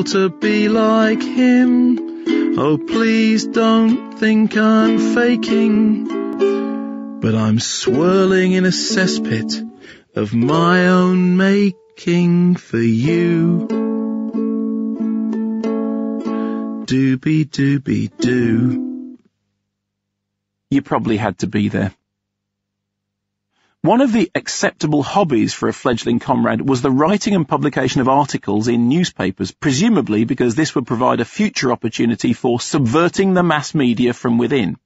To be like him. Oh, please don't think I'm faking, but I'm swirling in a cesspit of my own making for you. Doobie doobie doo. You probably had to be there. One of the acceptable hobbies for a fledgling comrade was the writing and publication of articles in newspapers, presumably because this would provide a future opportunity for subverting the mass media from within.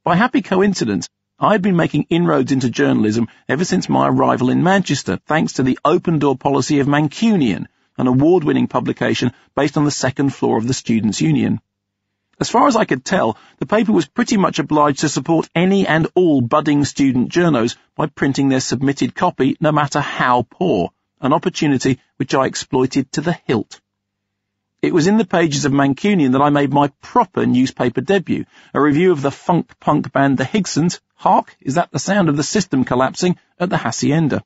By happy coincidence, I had been making inroads into journalism ever since my arrival in Manchester, thanks to the open-door policy of Mancunian, an award-winning publication based on the second floor of the Students' Union. As far as I could tell, the paper was pretty much obliged to support any and all budding student journos by printing their submitted copy, no matter how poor, an opportunity which I exploited to the hilt. It was in the pages of Mancunian that I made my proper newspaper debut, a review of the funk-punk band The Higsons. Hark, is that the sound of the system collapsing at the Hacienda?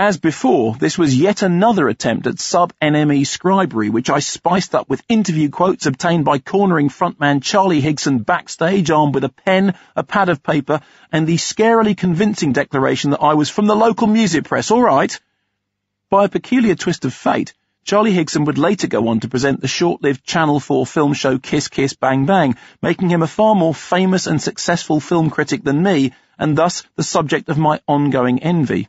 As before, this was yet another attempt at sub-NME scribery, which I spiced up with interview quotes obtained by cornering frontman Charlie Higson backstage, armed with a pen, a pad of paper, and the scarily convincing declaration that I was from the local music press, all right. By a peculiar twist of fate, Charlie Higson would later go on to present the short-lived Channel 4 film show Kiss Kiss Bang Bang, making him a far more famous and successful film critic than me, and thus the subject of my ongoing envy.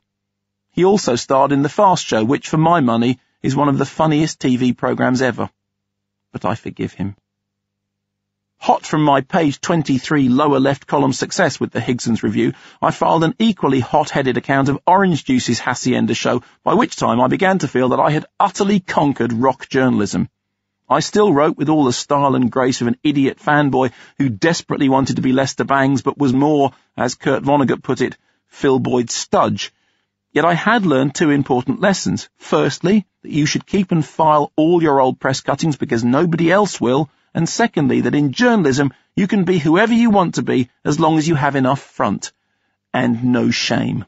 He also starred in The Fast Show, which, for my money, is one of the funniest TV programmes ever. But I forgive him. Hot from my page 23 lower left column success with the Higsons review, I filed an equally hot-headed account of Orange Juice's Hacienda show, by which time I began to feel that I had utterly conquered rock journalism. I still wrote with all the style and grace of an idiot fanboy who desperately wanted to be Lester Bangs, but was more, as Kurt Vonnegut put it, Phil Boyd Studge. Yet I had learned two important lessons. Firstly, that you should keep and file all your old press cuttings because nobody else will, and secondly, that in journalism you can be whoever you want to be as long as you have enough front. And no shame.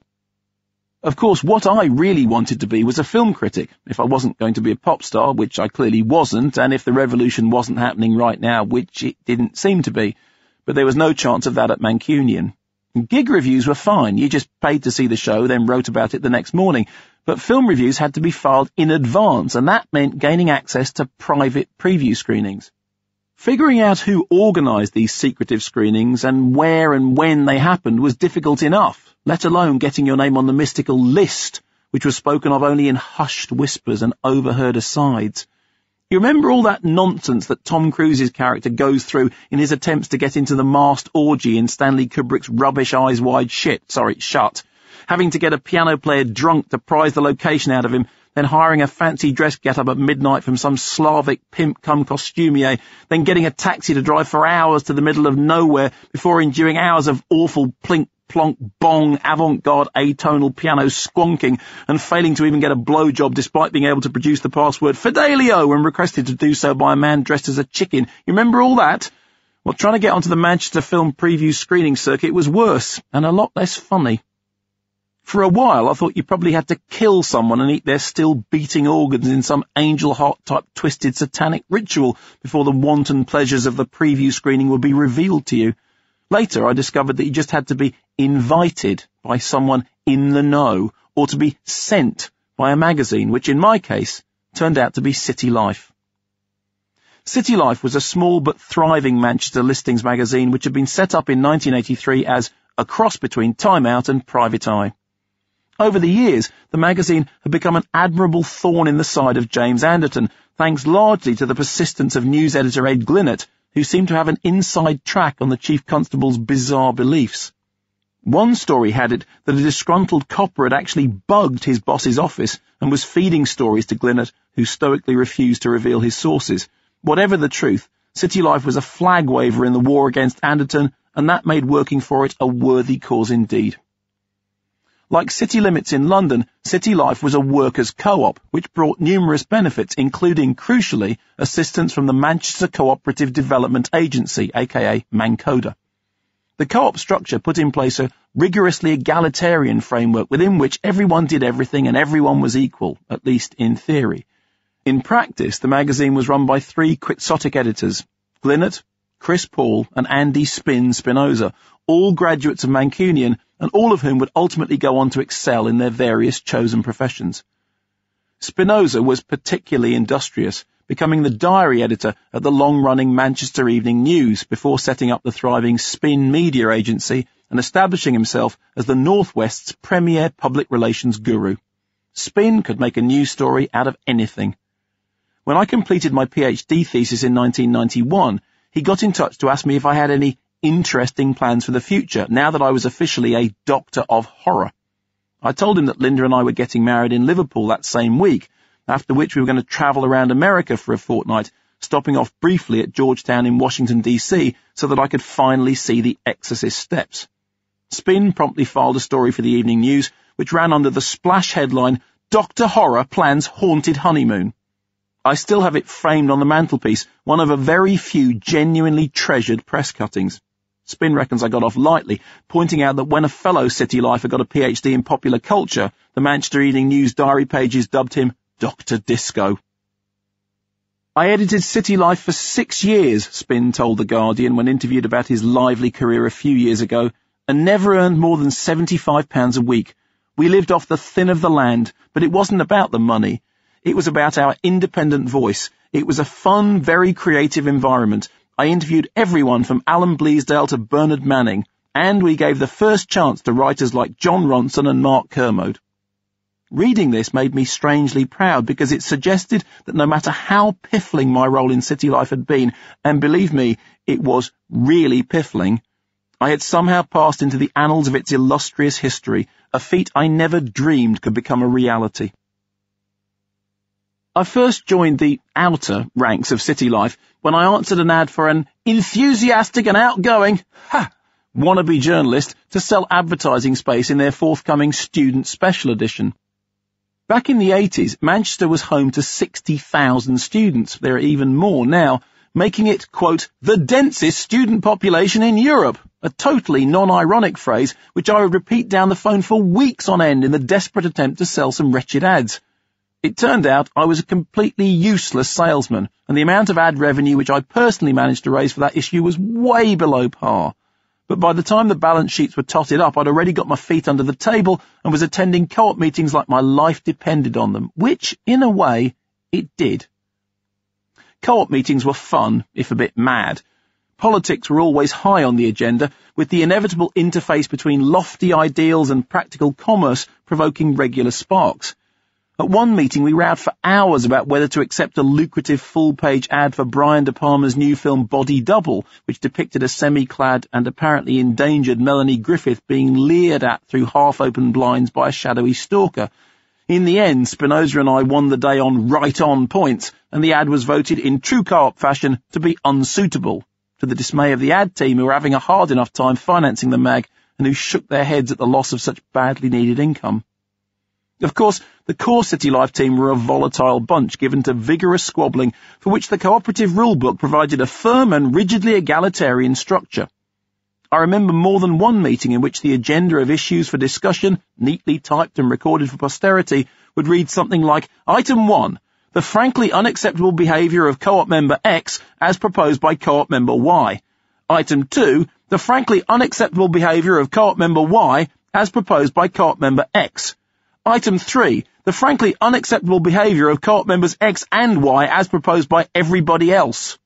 Of course, what I really wanted to be was a film critic, if I wasn't going to be a pop star, which I clearly wasn't, and if the revolution wasn't happening right now, which it didn't seem to be. But there was no chance of that at Mancunian. Gig reviews were fine. You just paid to see the show, then wrote about it the next morning. But film reviews had to be filed in advance, and that meant gaining access to private preview screenings. Figuring out who organised these secretive screenings and where and when they happened was difficult enough, let alone getting your name on the mystical list, which was spoken of only in hushed whispers and overheard asides. You remember all that nonsense that Tom Cruise's character goes through in his attempts to get into the masked orgy in Stanley Kubrick's rubbish Eyes Wide Shut, having to get a piano player drunk to prise the location out of him, then hiring a fancy dress get-up at midnight from some Slavic pimp-cum-costumier, then getting a taxi to drive for hours to the middle of nowhere before enduring hours of awful plink, plonk, bong, avant-garde atonal piano squonking and failing to even get a blowjob despite being able to produce the password Fidelio when requested to do so by a man dressed as a chicken. You remember all that? Well, trying to get onto the Manchester film preview screening circuit was worse and a lot less funny. For a while, I thought you probably had to kill someone and eat their still beating organs in some angel heart type twisted satanic ritual before the wanton pleasures of the preview screening would be revealed to you. Later, I discovered that you just had to be invited by someone in the know or to be sent by a magazine, which in my case turned out to be City Life. City Life was a small but thriving Manchester listings magazine which had been set up in 1983 as a cross between Time Out and Private Eye. Over the years, the magazine had become an admirable thorn in the side of James Anderton, thanks largely to the persistence of news editor Ed Glynott, who seemed to have an inside track on the Chief Constable's bizarre beliefs. One story had it that a disgruntled copper had actually bugged his boss's office and was feeding stories to Glynott, who stoically refused to reveal his sources. Whatever the truth, City Life was a flag waver in the war against Anderton, and that made working for it a worthy cause indeed. Like City Limits in London, City Life was a workers' co-op, which brought numerous benefits, including, crucially, assistance from the Manchester Cooperative Development Agency, aka Mancoda. The co-op structure put in place a rigorously egalitarian framework within which everyone did everything and everyone was equal, at least in theory. In practice, the magazine was run by 3 quixotic editors, Glynnet, Chris Paul, and Andy Spinoza, all graduates of Mancunian, and all of whom would ultimately go on to excel in their various chosen professions. Spinoza was particularly industrious, becoming the diary editor at the long-running Manchester Evening News before setting up the thriving Spin media agency and establishing himself as the North West's premier public relations guru. Spin could make a news story out of anything. When I completed my PhD thesis in 1991, he got in touch to ask me if I had any interesting plans for the future, now that I was officially a Doctor of Horror. I told him that Linda and I were getting married in Liverpool that same week, after which we were going to travel around America for a fortnight, stopping off briefly at Georgetown in Washington, D.C., so that I could finally see the Exorcist steps. Spin promptly filed a story for the Evening News, which ran under the splash headline, "Dr. Horror Plans Haunted Honeymoon." I still have it framed on the mantelpiece, one of a very few genuinely treasured press cuttings. Spin reckons I got off lightly, pointing out that when a fellow city lifer got a PhD in popular culture, the Manchester Evening News diary pages dubbed him Dr. Disco. I edited City Life for 6 years, Spin told The Guardian when interviewed about his lively career a few years ago, and never earned more than £75 a week. We lived off the thin of the land, but it wasn't about the money. It was about our independent voice. It was a fun, very creative environment. I interviewed everyone from Alan Bleasdale to Bernard Manning, and we gave the first chance to writers like John Ronson and Mark Kermode. Reading this made me strangely proud because it suggested that no matter how piffling my role in City Life had been, and believe me, it was really piffling, I had somehow passed into the annals of its illustrious history, a feat I never dreamed could become a reality. I first joined the outer ranks of City Life when I answered an ad for an enthusiastic and outgoing, wannabe journalist to sell advertising space in their forthcoming student special edition. Back in the 80s, Manchester was home to 60,000 students. There are even more now, making it, quote, the densest student population in Europe, a totally non-ironic phrase which I would repeat down the phone for weeks on end in the desperate attempt to sell some wretched ads. It turned out I was a completely useless salesman, and the amount of ad revenue which I personally managed to raise for that issue was way below par. But by the time the balance sheets were totted up, I'd already got my feet under the table and was attending co-op meetings like my life depended on them, which, in a way, it did. Co-op meetings were fun, if a bit mad. Politics were always high on the agenda, with the inevitable interface between lofty ideals and practical commerce provoking regular sparks. At one meeting, we rowed for hours about whether to accept a lucrative full-page ad for Brian De Palma's new film Body Double, which depicted a semi-clad and apparently endangered Melanie Griffith being leered at through half-open blinds by a shadowy stalker. In the end, Spinoza and I won the day on right-on points, and the ad was voted in true co-op fashion to be unsuitable, to the dismay of the ad team who were having a hard enough time financing the mag and who shook their heads at the loss of such badly needed income. Of course, the core City Life team were a volatile bunch given to vigorous squabbling for which the cooperative rulebook provided a firm and rigidly egalitarian structure. I remember more than one meeting in which the agenda of issues for discussion, neatly typed and recorded for posterity, would read something like, Item 1, the frankly unacceptable behaviour of co-op member X as proposed by co-op member Y. Item 2, the frankly unacceptable behaviour of co-op member Y as proposed by co-op member X. Item 3, the frankly unacceptable behaviour of co-op members X and Y as proposed by everybody else.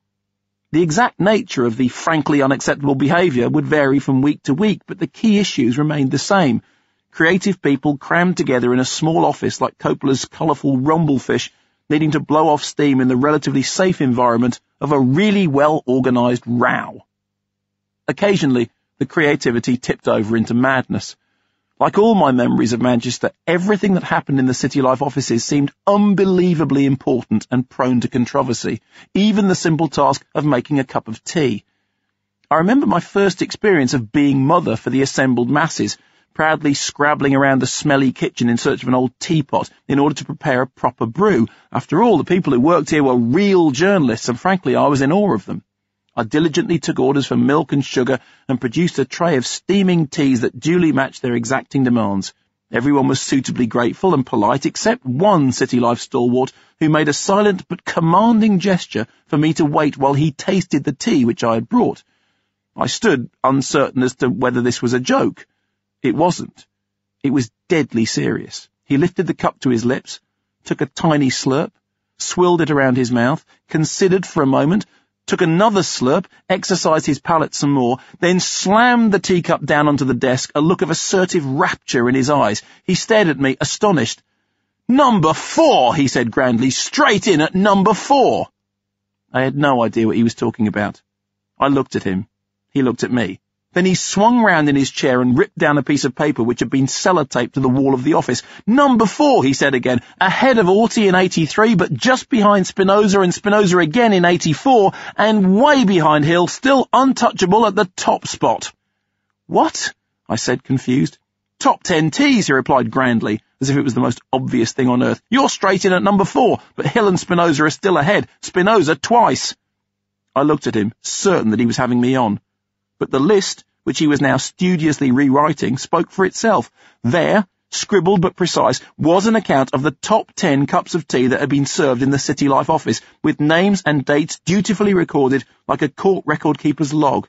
The exact nature of the frankly unacceptable behaviour would vary from week to week, but the key issues remained the same. Creative people crammed together in a small office like Coppola's colourful rumblefish, needing to blow off steam in the relatively safe environment of a really well-organised row. Occasionally, the creativity tipped over into madness. Like all my memories of Manchester, everything that happened in the City Life offices seemed unbelievably important and prone to controversy, even the simple task of making a cup of tea. I remember my first experience of being mother for the assembled masses, proudly scrabbling around the smelly kitchen in search of an old teapot in order to prepare a proper brew. After all, the people who worked here were real journalists, and frankly, I was in awe of them. I diligently took orders for milk and sugar and produced a tray of steaming teas that duly matched their exacting demands. Everyone was suitably grateful and polite except one City Life stalwart who made a silent but commanding gesture for me to wait while he tasted the tea which I had brought. I stood uncertain as to whether this was a joke. It wasn't. It was deadly serious. He lifted the cup to his lips, took a tiny slurp, swilled it around his mouth, considered for a moment, took another slurp, exercised his palate some more, then slammed the teacup down onto the desk, a look of assertive rapture in his eyes. He stared at me, astonished. "Number 4, he said grandly, "straight in at number 4. I had no idea what he was talking about. I looked at him. He looked at me. Then he swung round in his chair and ripped down a piece of paper which had been sellotaped to the wall of the office. "Number 4, he said again, "ahead of Orty in 83, but just behind Spinoza and Spinoza again in 84, and way behind Hill, still untouchable at the top spot." "What?" I said, confused. "Top 10 Ts, he replied grandly, as if it was the most obvious thing on earth. "You're straight in at number 4, but Hill and Spinoza are still ahead. Spinoza twice." I looked at him, certain that he was having me on. But the list, which he was now studiously rewriting, spoke for itself. There, scribbled but precise, was an account of the top 10 cups of tea that had been served in the City Life office, with names and dates dutifully recorded like a court record keeper's log.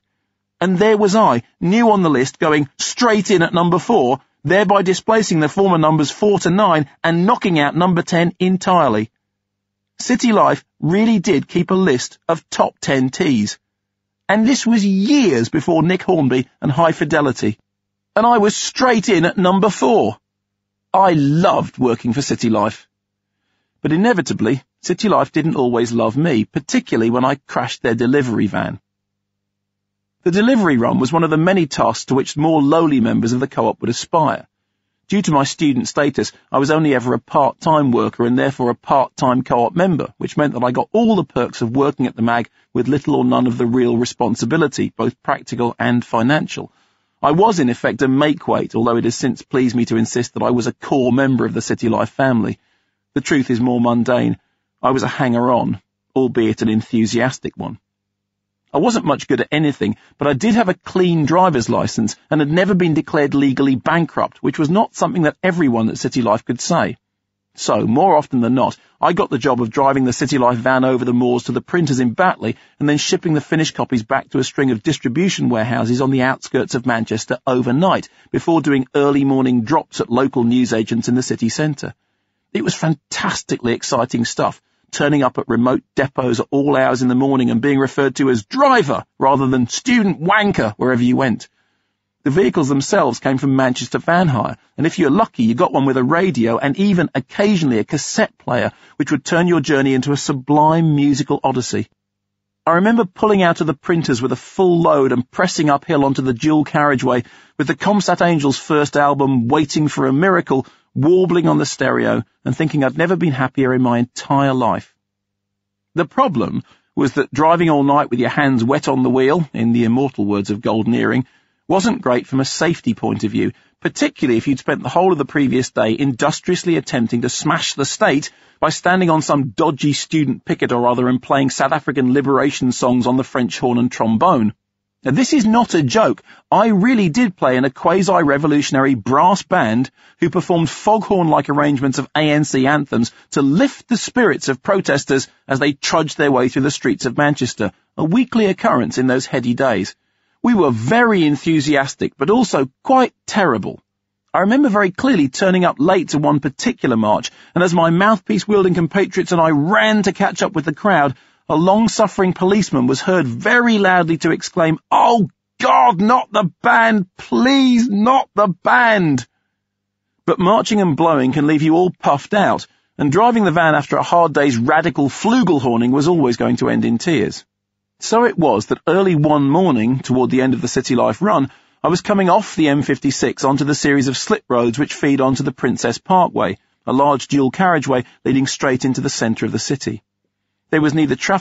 And there was I, new on the list, going straight in at number 4, thereby displacing the former numbers 4 to 9 and knocking out number 10 entirely. City Life really did keep a list of top 10 teas. And this was years before Nick Hornby and High Fidelity. And I was straight in at number 4. I loved working for City Life. But inevitably, City Life didn't always love me, particularly when I crashed their delivery van. The delivery run was one of the many tasks to which more lowly members of the co-op would aspire. Due to my student status, I was only ever a part-time worker and therefore a part-time co-op member, which meant that I got all the perks of working at the mag with little or none of the real responsibility, both practical and financial. I was in effect a make-weight, although it has since pleased me to insist that I was a core member of the City Life family. The truth is more mundane. I was a hanger-on, albeit an enthusiastic one. I wasn't much good at anything, but I did have a clean driver's license and had never been declared legally bankrupt, which was not something that everyone at City Life could say. So, more often than not, I got the job of driving the City Life van over the moors to the printers in Batley and then shipping the finished copies back to a string of distribution warehouses on the outskirts of Manchester overnight, before doing early morning drops at local newsagents in the city centre. It was fantastically exciting stuff, turning up at remote depots at all hours in the morning and being referred to as driver rather than student wanker wherever you went. The vehicles themselves came from Manchester Van Hire, and if you're lucky, you got one with a radio and even occasionally a cassette player, which would turn your journey into a sublime musical odyssey. I remember pulling out of the printers with a full load and pressing uphill onto the dual carriageway with the Comsat Angels' first album, Waiting for a Miracle, warbling on the stereo and thinking I'd never been happier in my entire life. The problem was that driving all night with your hands wet on the wheel, in the immortal words of Golden Earring, wasn't great from a safety point of view, particularly if you'd spent the whole of the previous day industriously attempting to smash the state by standing on some dodgy student picket or other and playing South African liberation songs on the French horn and trombone. Now, this is not a joke. I really did play in a quasi-revolutionary brass band who performed foghorn-like arrangements of ANC anthems to lift the spirits of protesters as they trudged their way through the streets of Manchester, a weekly occurrence in those heady days. We were very enthusiastic, but also quite terrible. I remember very clearly turning up late to one particular march, and as my mouthpiece-wielding compatriots and I ran to catch up with the crowd, a long-suffering policeman was heard very loudly to exclaim, "Oh, God, not the band! Please, not the band!" But marching and blowing can leave you all puffed out, and driving the van after a hard day's radical flugelhorning was always going to end in tears. So it was that early one morning, toward the end of the City Life run, I was coming off the M56 onto the series of slip roads which feed onto the Princess Parkway, a large dual carriageway leading straight into the centre of the city. There was neither traffic